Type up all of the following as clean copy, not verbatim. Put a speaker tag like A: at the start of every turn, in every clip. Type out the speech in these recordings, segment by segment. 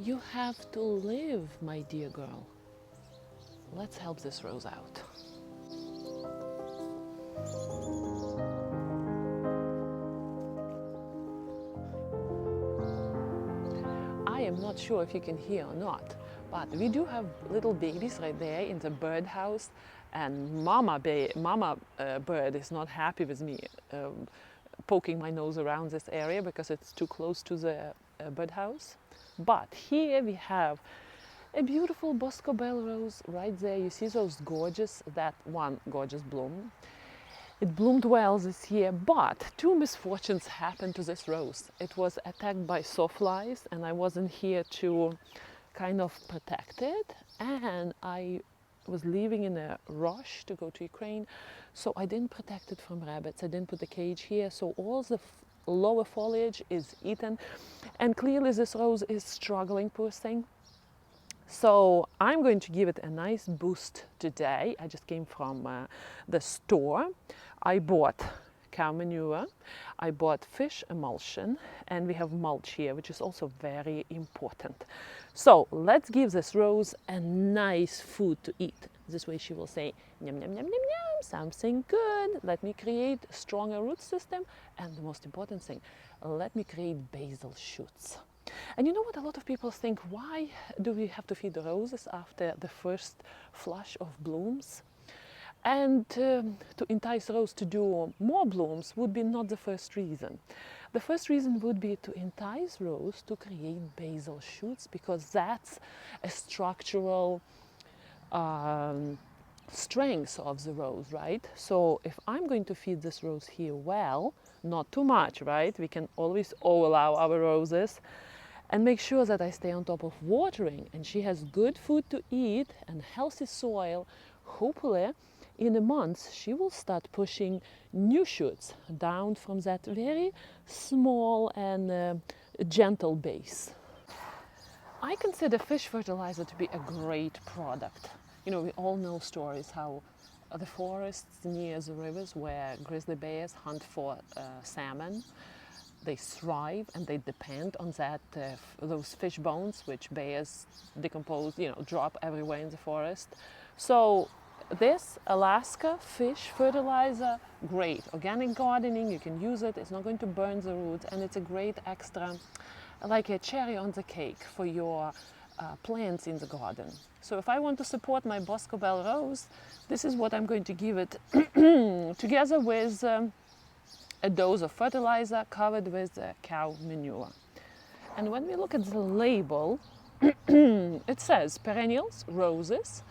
A: You have to live, my dear girl. Let's help this rose out. I am not sure if you can hear or not, but we do have little babies right there in the birdhouse, and mama bird is not happy with me poking my nose around this area because it's too close to the birdhouse. But here we have a beautiful Boscobel rose right there. You see that one gorgeous bloom. It bloomed well this year, but two misfortunes happened to this rose. It was attacked by sawflies, and I wasn't here to kind of protect it. And I was leaving in a rush to go to Ukraine, so I didn't protect it from rabbits. I didn't put the cage here, so all the lower foliage is eaten, and clearly this rose is struggling, poor thing. So I'm going to give it a nice boost today. I just came from the store. I bought cow manure, I bought fish emulsion, and we have mulch here, which is also very important. So let's give this rose a nice food to eat. This way she will say, "Yum, yum, yum, yum, yum, something good. Let me create a stronger root system. And the most important thing, let me create basal shoots." And you know what, a lot of people think, why do we have to feed the roses after the first flush of blooms? And to entice rose to do more blooms would be not the first reason. The first reason would be to entice rose to create basal shoots, because that's a structural strength of the rose, right? So if I'm going to feed this rose here well, not too much, right? We can always allow our roses, and make sure that I stay on top of watering and she has good food to eat and healthy soil. Hopefully in a month she will start pushing new shoots down from that very small and gentle base. I consider fish fertilizer to be a great product. You know, we all know stories how the forests near the rivers where grizzly bears hunt for salmon, they thrive and they depend on those fish bones which bears decompose, drop everywhere in the forest. So this Alaska fish fertilizer, great. Organic gardening, you can use it, it's not going to burn the roots, and it's a great extra, like a cherry on the cake for your plants in the garden. So if I want to support my Boscobel rose, this is what I'm going to give it together with a dose of fertilizer covered with cow manure. And when we look at the label, it says perennials, roses,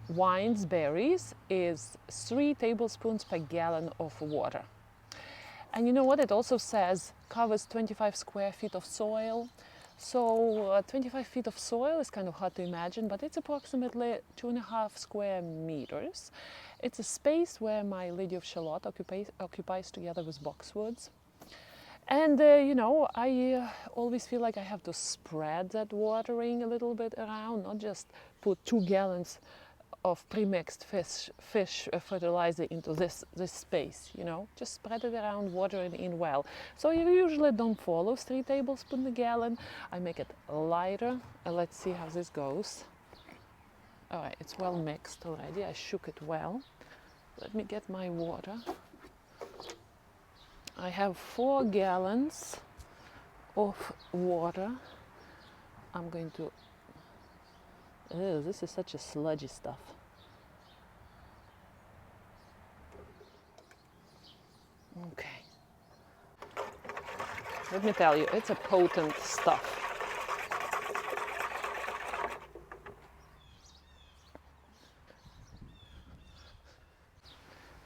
A: wines, berries is 3 tablespoons per gallon of water. And you know what? It also says covers 25 square feet of soil. So 25 feet of soil is kind of hard to imagine, but it's approximately 2.5 square meters. It's a space where my Lady of Shalott occupies together with boxwoods. And I always feel like I have to spread that watering a little bit around, not just put 2 gallons of pre-mixed fish fertilizer into this space, just spread it around, water it in well. So you usually don't follow 3 tablespoons a gallon. I make it lighter. Let's see how this goes. All right, it's well mixed already. I shook it well. Let me get my water. I have 4 gallons of water. I'm going to this is such a sludgy stuff. Okay. Let me tell you, it's a potent stuff.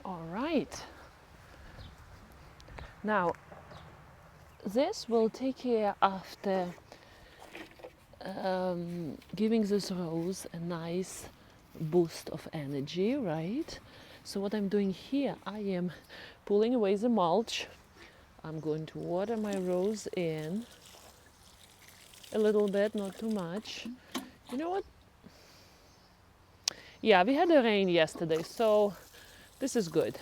A: All right. Now, this will take care after giving this rose a nice boost of energy, right? So what I'm doing here, I am pulling away the mulch. I'm going to water my rose in a little bit, not too much. You know what? Yeah, we had a rain yesterday, so this is good.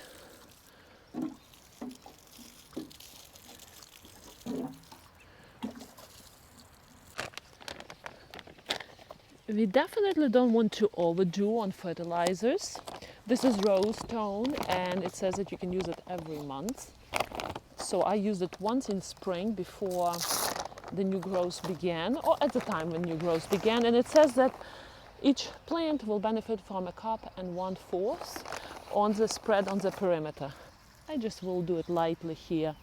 A: We definitely don't want to overdo on fertilizers. This is rose tone and it says that you can use it every month. So I used it once in spring before the new growth began, or at the time when new growth began, and it says that each plant will benefit from a cup and 1/4 on the spread on the perimeter. I just will do it lightly here,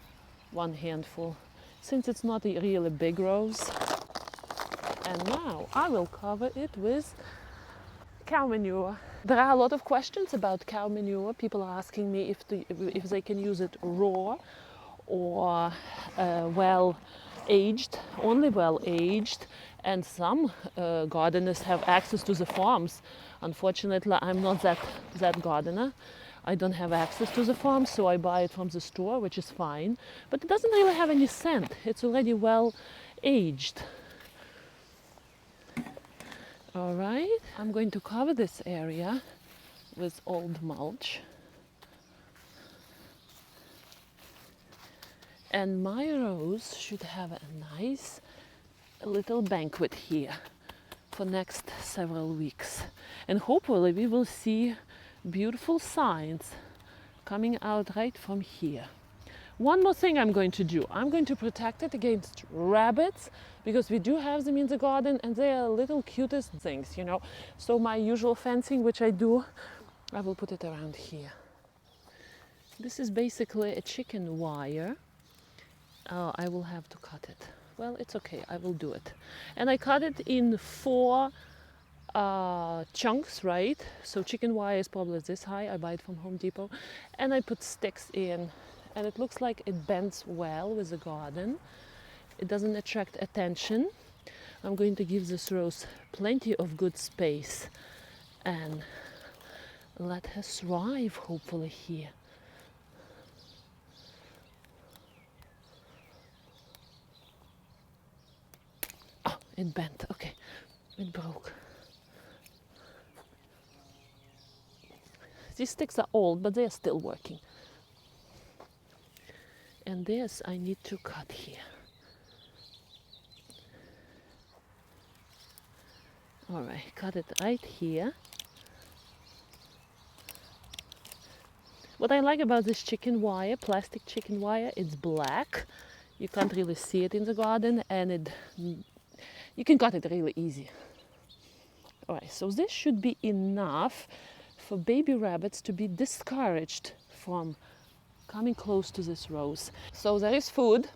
A: 1 handful, since it's not a really big rose. And now I will cover it with cow manure. There are a lot of questions about cow manure. People are asking me if they can use it raw or well aged, only well aged. And some gardeners have access to the farms. Unfortunately, I'm not that gardener. I don't have access to the farm, so I buy it from the store, which is fine. But it doesn't really have any scent. It's already well aged. All right, I'm going to cover this area with old mulch. And my rose should have a nice little banquet here for next several weeks. And hopefully we will see beautiful signs coming out right from here. One more thing I'm going to do. I'm going to protect it against rabbits because we do have them in the garden and they are little cutest things, you know. So my usual fencing, which I do, I will put it around here. This is basically a chicken wire. I will have to cut it. Well, it's okay, I will do it. And I cut it in 4 chunks, right? So chicken wire is probably this high. I buy it from Home Depot. And I put sticks in. And it looks like it bends well with the garden. It doesn't attract attention. I'm going to give this rose plenty of good space and let her thrive, hopefully, here. Oh, it bent. Okay, it broke. These sticks are old, but they are still working. And this I need to cut here. All right, cut it right here. What I like about this chicken wire, plastic chicken wire, it's black. You can't really see it in the garden, and you can cut it really easy. All right, so this should be enough for baby rabbits to be discouraged from coming close to this rose. So there is food.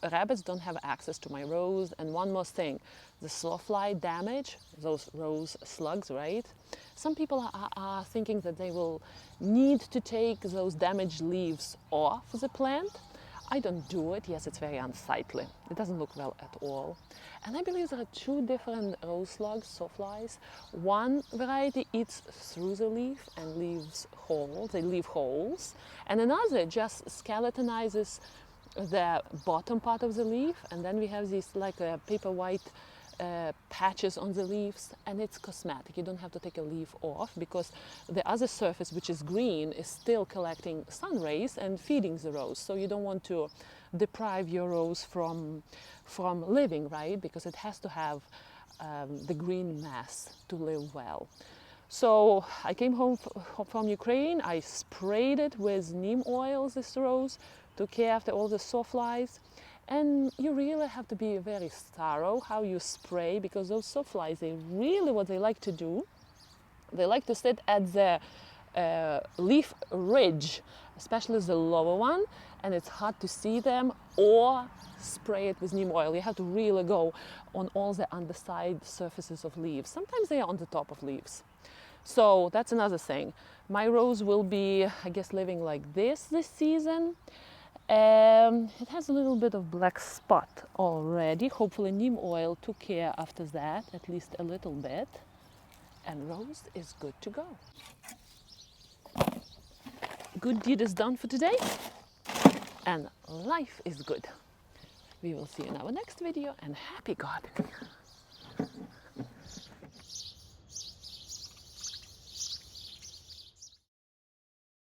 A: Rabbits don't have access to my rose. And one more thing, the sawfly damage, those rose slugs, right? Some people are thinking that they will need to take those damaged leaves off the plant. I don't do it. Yes, it's very unsightly. It doesn't look well at all. And I believe there are 2 different rose slugs, sawflies. One variety eats through the leaf and leaves holes. They leave holes. And another just skeletonizes the bottom part of the leaf. And then we have these like paper white patches on the leaves, and it's cosmetic. You don't have to take a leaf off because the other surface, which is green, is still collecting sun rays and feeding the rose. So you don't want to deprive your rose from living, right? Because it has to have the green mass to live well. So I came home from Ukraine. I sprayed it with neem oil, this rose, took care after all the sawflies. And you really have to be very thorough how you spray, because those sawflies, they really, what they like to do, they like to sit at the leaf ridge, especially the lower one, and it's hard to see them, or spray it with neem oil. You have to really go on all the underside surfaces of leaves. Sometimes they are on the top of leaves. So that's another thing. My rose will be, I guess, living like this season. It has a little bit of black spot already. Hopefully neem oil took care after that, at least a little bit. And rose is good to go. Good deed is done for today, and life is good. We will see you in our next video, and happy gardening.